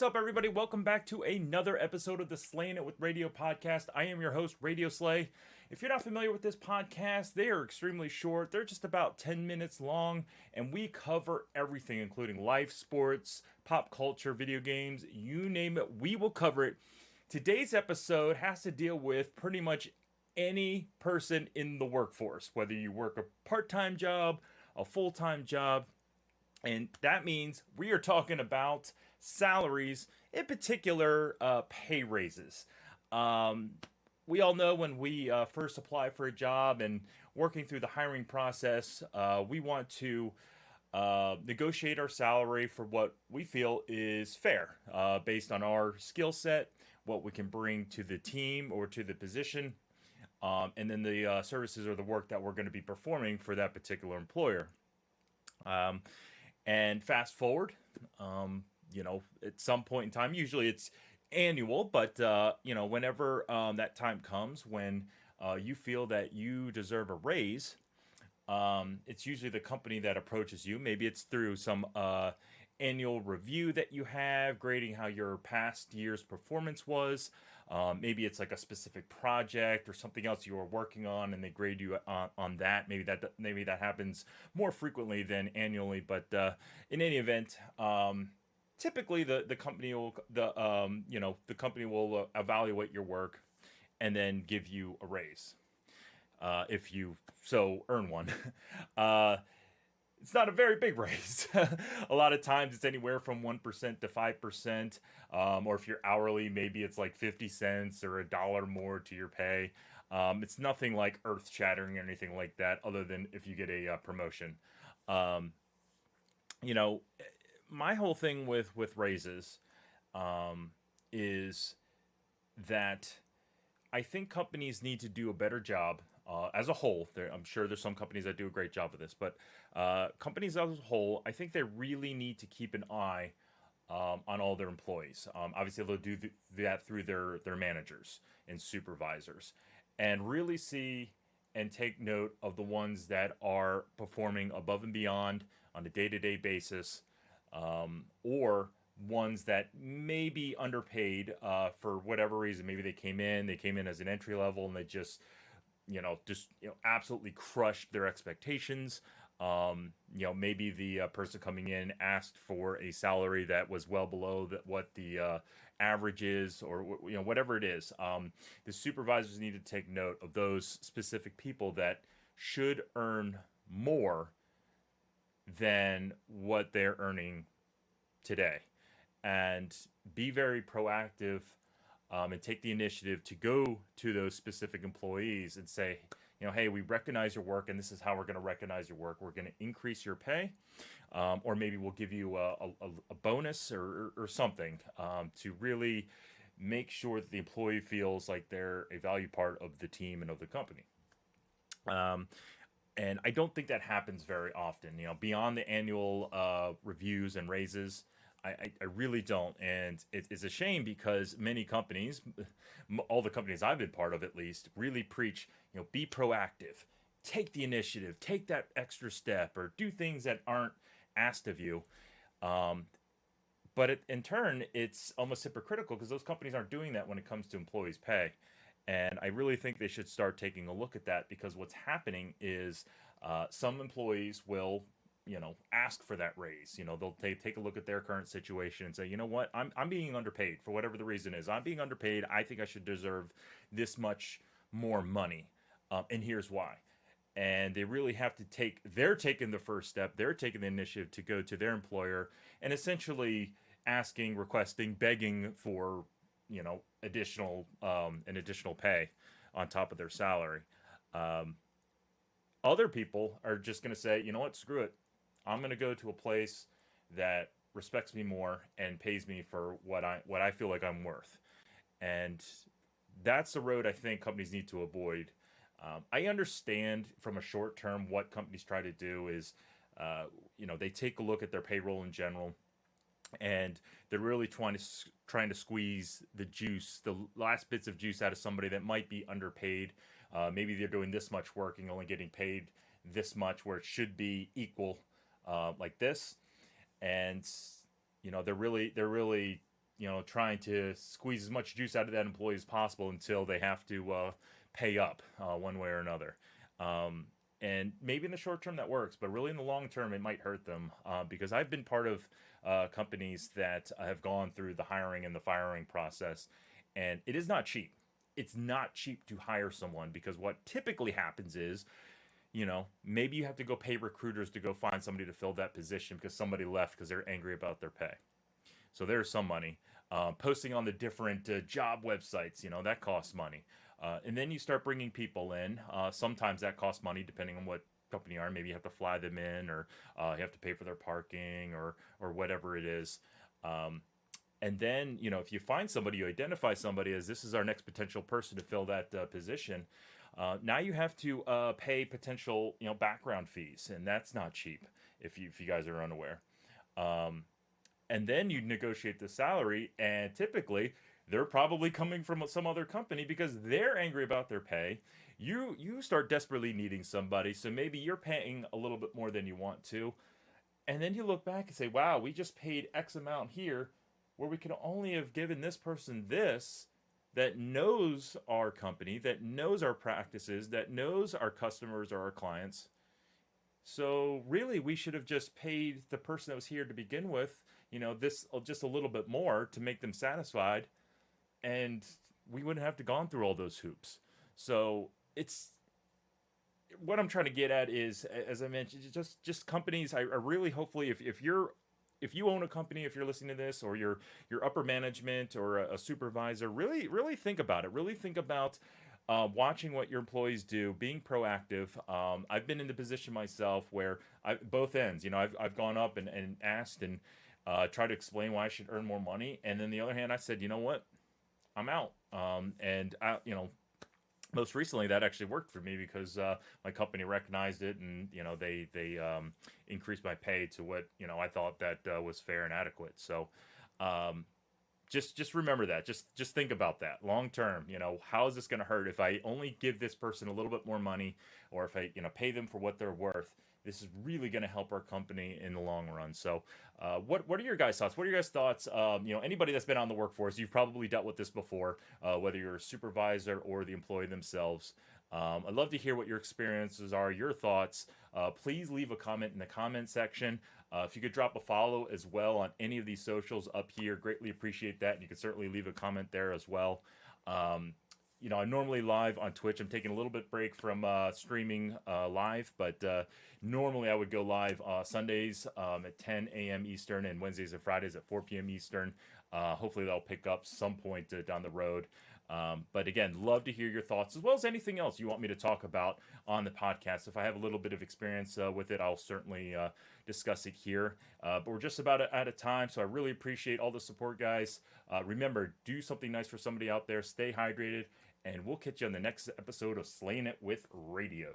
up, everybody? Welcome back to another episode of the Slayin' It with Radio podcast. I am your host, Radio Slay. If you're not familiar with this podcast, they are extremely short. They're just about 10 minutes long, and we cover everything, including life, sports, pop culture, video games, you name it, we will cover it. Today's episode has to deal with pretty much any person in the workforce, whether you work a part-time job, a full-time job, and that means we are talking about salaries, in particular, pay raises. Um, we all know when we first apply for a job and working through the hiring process, we want to negotiate our salary for what we feel is fair based on our skill set, what we can bring to the team or to the position, and then the services or the work that we're going to be performing for that particular employer. Um, and fast forward, at some point in time, usually it's annual, but whenever that time comes when you feel that you deserve a raise, it's usually the company that approaches you. Maybe it's through some annual review that you have, grading how your past year's performance was. Maybe it's like a specific project or something else you are working on, and they grade you on that. Maybe that happens more frequently than annually, but in any event, typically the company will the company will evaluate your work and then give you a raise if you so earn one. uh, it's not a very big raise. A lot of times it's anywhere from 1% to 5%. Or if you're hourly, maybe it's like 50 cents or $1 more to your pay. It's nothing like earth shattering or anything like that, other than if you get a promotion. Um, you know, my whole thing with raises is that I think companies need to do a better job as a whole. I'm sure there's some companies that do a great job of this, but companies as a whole, I think they really need to keep an eye on all their employees. Obviously, they'll do that through their managers and supervisors, and really see and take note of the ones that are performing above and beyond on a day-to-day basis, or ones that may be underpaid for whatever reason. Maybe they came in as an entry level, and they absolutely crushed their expectations. Maybe the person coming in asked for a salary that was well below what the average is, or whatever it is. The supervisors need to take note of those specific people that should earn more than what they're earning today, and be very proactive, and take the initiative to go to those specific employees and say, hey, we recognize your work, and this is how we're going to recognize your work. We're going to increase your pay, or maybe we'll give you a bonus or something, to really make sure that the employee feels like they're a value part of the team and of the company. And I don't think that happens very often. Beyond the annual reviews and raises, I really don't, and it's a shame because many companies, all the companies I've been part of at least, really preach, be proactive, take the initiative, take that extra step, or do things that aren't asked of you. But in turn, it's almost hypocritical because those companies aren't doing that when it comes to employees' pay. And I really think they should start taking a look at that, because what's happening is some employees will ask for that raise. They'll take a look at their current situation and say, you know what, I'm being underpaid for whatever the reason is. I'm being underpaid. I think I should deserve this much more money, and here's why. And they really have to they're taking the first step. They're taking the initiative to go to their employer and essentially asking, requesting, begging for additional pay on top of their salary. Other people are just going to say, you know what, screw it. I'm going to go to a place that respects me more and pays me for what I feel like I'm worth. And that's the road I think companies need to avoid. I understand from a short term what companies try to do is, they take a look at their payroll in general, and they're really trying to squeeze the last bits of juice out of somebody that might be underpaid. Maybe they're doing this much work and only getting paid this much, where it should be equal, like this. And they're really trying to squeeze as much juice out of that employee as possible until they have to pay up one way or another. And maybe in the short term that works, but really in the long term it might hurt them, because I've been part of companies that have gone through the hiring and the firing process, and it is not cheap. It's not cheap to hire someone, because what typically happens is, maybe you have to go pay recruiters to go find somebody to fill that position because somebody left because they're angry about their pay. So there's some money. Posting on the different job websites, that costs money. And then you start bringing people in. Sometimes that costs money depending on what company you are. Maybe you have to fly them in, or you have to pay for their parking, or whatever it is. And then, if you find somebody, you identify somebody as this is our next potential person to fill that position. Now you have to pay potential, background fees, and that's not cheap if you guys are unaware. And then you negotiate the salary, and typically they're probably coming from some other company because they're angry about their pay. You start desperately needing somebody, so maybe you're paying a little bit more than you want to. And then you look back and say, wow, we just paid X amount here where we could only have given this person this, that knows our company, that knows our practices, that knows our customers or our clients. So really, we should have just paid the person that was here to begin with, this just a little bit more to make them satisfied, and we wouldn't have to gone through all those hoops. So it's what I'm trying to get at is, as I mentioned, just companies. I really, hopefully, if you own a company, if you're listening to this, or your upper management or a supervisor, really think about it. Really think about watching what your employees do, being proactive. I've been in the position myself where both ends. I've gone up and asked and tried to explain why I should earn more money, and then the other hand, I said, you know what, I'm out. And most recently that actually worked for me because my company recognized it, and they increased my pay to what I thought that was fair and adequate. So just remember that. Just think about that long term. How is this going to hurt if I only give this person a little bit more money, or if I pay them for what they're worth? This is really going to help our company in the long run. So what are your guys' thoughts? What are your guys' thoughts? Anybody that's been on the workforce, you've probably dealt with this before, whether you're a supervisor or the employee themselves. I'd love to hear what your experiences are, your thoughts. Please leave a comment in the comment section. If you could drop a follow as well on any of these socials up here, greatly appreciate that. And you can certainly leave a comment there as well. I'm normally live on Twitch. I'm taking a little bit break from streaming live, but normally I would go live Sundays at 10 a.m. Eastern and Wednesdays and Fridays at 4 p.m. Eastern. Hopefully that'll pick up some point down the road. But again, love to hear your thoughts, as well as anything else you want me to talk about on the podcast. If I have a little bit of experience with it, I'll certainly discuss it here. But we're just about out of time, so I really appreciate all the support, guys. Remember, do something nice for somebody out there. Stay hydrated, and we'll catch you on the next episode of Slayin' It with Radio.